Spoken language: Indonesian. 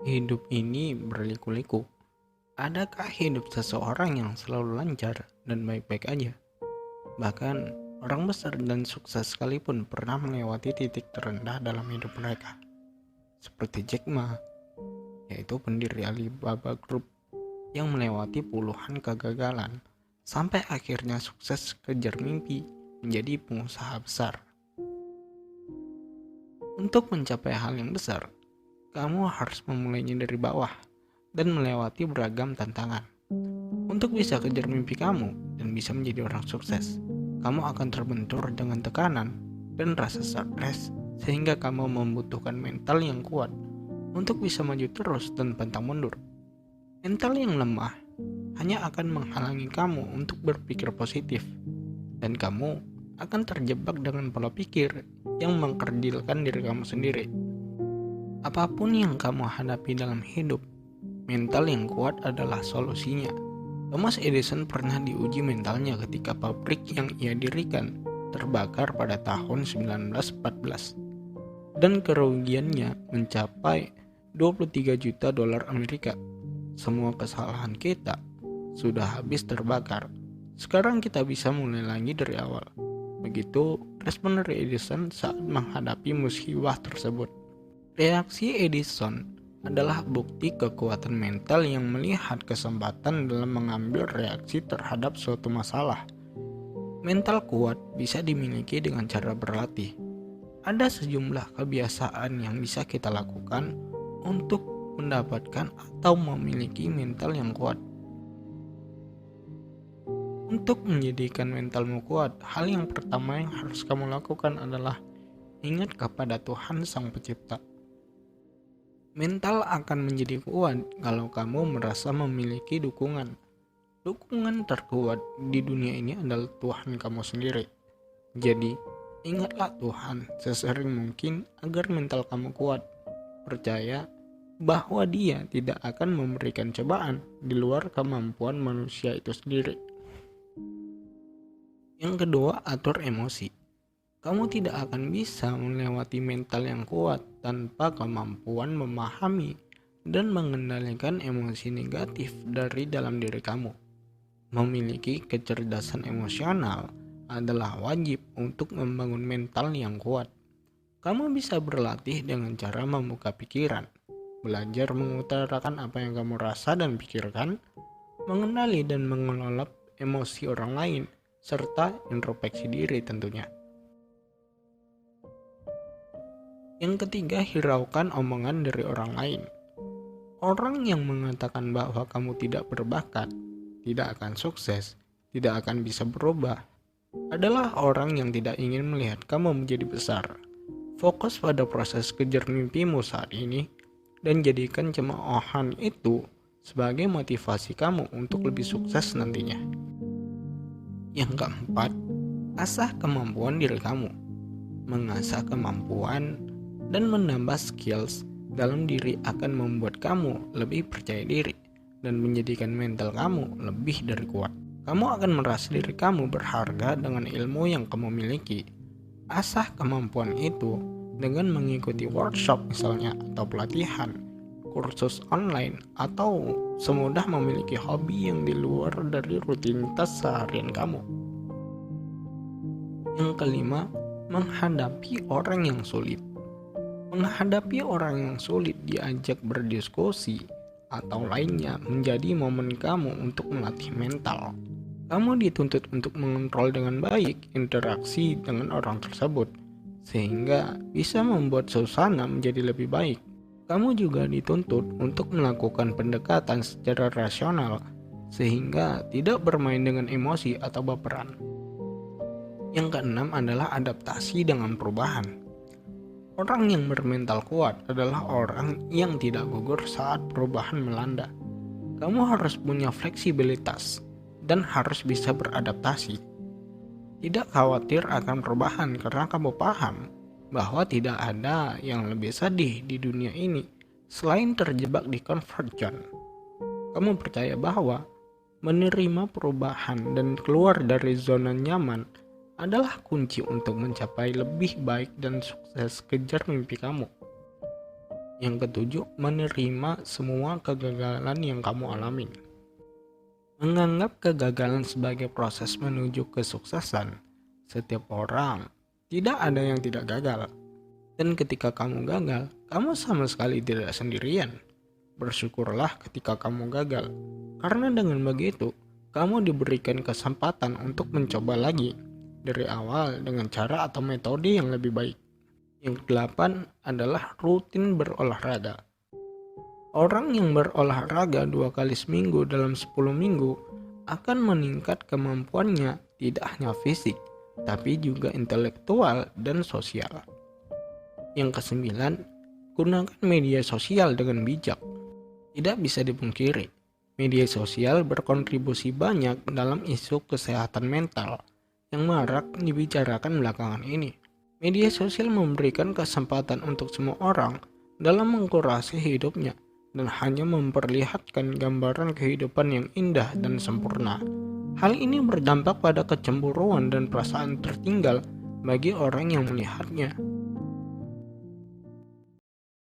Hidup ini berliku-liku. Adakah hidup seseorang yang selalu lancar dan baik-baik aja? Bahkan orang besar dan sukses sekalipun pernah melewati titik terendah dalam hidup mereka. Seperti Jack Ma, yaitu pendiri Alibaba Group yang melewati puluhan kegagalan sampai akhirnya sukses kejar mimpi menjadi pengusaha besar. Untuk mencapai hal yang besar, kamu harus memulainya dari bawah dan melewati beragam tantangan. Untuk bisa kejar mimpi kamu dan bisa menjadi orang sukses, kamu akan terbentur dengan tekanan dan rasa stres sehingga kamu membutuhkan mental yang kuat untuk bisa maju terus dan pantang mundur. Mental yang lemah hanya akan menghalangi kamu untuk berpikir positif dan kamu akan terjebak dengan pola pikir yang mengkerdilkan diri kamu sendiri. Apapun yang kamu hadapi dalam hidup, mental yang kuat adalah solusinya. Thomas Edison pernah diuji mentalnya ketika pabrik yang ia dirikan terbakar pada tahun 1914 dan kerugiannya mencapai 23 juta dolar Amerika. Semua kesalahan kita sudah habis terbakar. Sekarang kita bisa mulai lagi dari awal. Begitu respon dari Edison saat menghadapi musibah tersebut. Reaksi Edison adalah bukti kekuatan mental yang melihat kesempatan dalam mengambil reaksi terhadap suatu masalah. Mental kuat bisa dimiliki dengan cara berlatih. Ada sejumlah kebiasaan yang bisa kita lakukan untuk mendapatkan atau memiliki mental yang kuat. Untuk menjadikan mentalmu kuat, hal yang pertama yang harus kamu lakukan adalah ingat kepada Tuhan Sang Pencipta. Mental akan menjadi kuat kalau kamu merasa memiliki dukungan. Dukungan terkuat di dunia ini adalah Tuhan kamu sendiri. Jadi, ingatlah Tuhan sesering mungkin agar mental kamu kuat. Percaya bahwa Dia tidak akan memberikan cobaan di luar kemampuan manusia itu sendiri. Yang kedua, atur emosi. Kamu tidak akan bisa melewati mental yang kuat tanpa kemampuan memahami dan mengendalikan emosi negatif dari dalam diri kamu. Memiliki kecerdasan emosional adalah wajib untuk membangun mental yang kuat. Kamu bisa berlatih dengan cara membuka pikiran, belajar mengutarakan apa yang kamu rasa dan pikirkan, mengenali dan mengelola emosi orang lain, serta introspeksi diri tentunya. Yang ketiga, hiraukan omongan dari orang lain. Orang yang mengatakan bahwa kamu tidak berbakat, tidak akan sukses, tidak akan bisa berubah, adalah orang yang tidak ingin melihat kamu menjadi besar. Fokus pada proses kejar mimpimu saat ini dan jadikan cemoohan itu sebagai motivasi kamu untuk lebih sukses nantinya. Yang keempat, asah kemampuan diri kamu. Mengasah kemampuan dan menambah skills dalam diri akan membuat kamu lebih percaya diri dan menjadikan mental kamu lebih dari kuat. Kamu akan merasa diri kamu berharga dengan ilmu yang kamu miliki. Asah kemampuan itu dengan mengikuti workshop misalnya atau pelatihan, kursus online, atau semudah memiliki hobi yang di luar dari rutinitas seharian kamu. Yang kelima, menghadapi orang yang sulit. Menghadapi orang yang sulit diajak berdiskusi atau lainnya menjadi momen kamu untuk melatih mental. Kamu dituntut untuk mengontrol dengan baik interaksi dengan orang tersebut, sehingga bisa membuat suasana menjadi lebih baik. Kamu juga dituntut untuk melakukan pendekatan secara rasional, sehingga tidak bermain dengan emosi atau baperan. Yang keenam adalah adaptasi dengan perubahan. Orang yang bermental kuat adalah orang yang tidak gugur saat perubahan melanda. Kamu harus punya fleksibilitas dan harus bisa beradaptasi. Tidak khawatir akan perubahan karena kamu paham bahwa tidak ada yang lebih sedih di dunia ini selain terjebak di comfort zone. Kamu percaya bahwa menerima perubahan dan keluar dari zona nyaman adalah kunci untuk mencapai lebih baik dan sukses kejar mimpi kamu. Yang ketujuh, menerima semua kegagalan yang kamu alami. Menganggap kegagalan sebagai proses menuju kesuksesan. Setiap orang, tidak ada yang tidak gagal. Dan ketika kamu gagal, kamu sama sekali tidak sendirian. Bersyukurlah ketika kamu gagal, karena dengan begitu, kamu diberikan kesempatan untuk mencoba lagi dari awal dengan cara atau metode yang lebih baik. Yang kedelapan adalah rutin berolahraga. Orang yang berolahraga 2 kali seminggu dalam 10 minggu akan meningkat kemampuannya tidak hanya fisik, tapi juga intelektual dan sosial. Yang kesembilan, gunakan media sosial dengan bijak. Tidak bisa dipungkiri, media sosial berkontribusi banyak dalam isu kesehatan mental yang marak dibicarakan belakangan ini. Media sosial memberikan kesempatan untuk semua orang dalam mengkurasi hidupnya dan hanya memperlihatkan gambaran kehidupan yang indah dan sempurna. Hal ini berdampak pada kecemburuan dan perasaan tertinggal bagi orang yang melihatnya.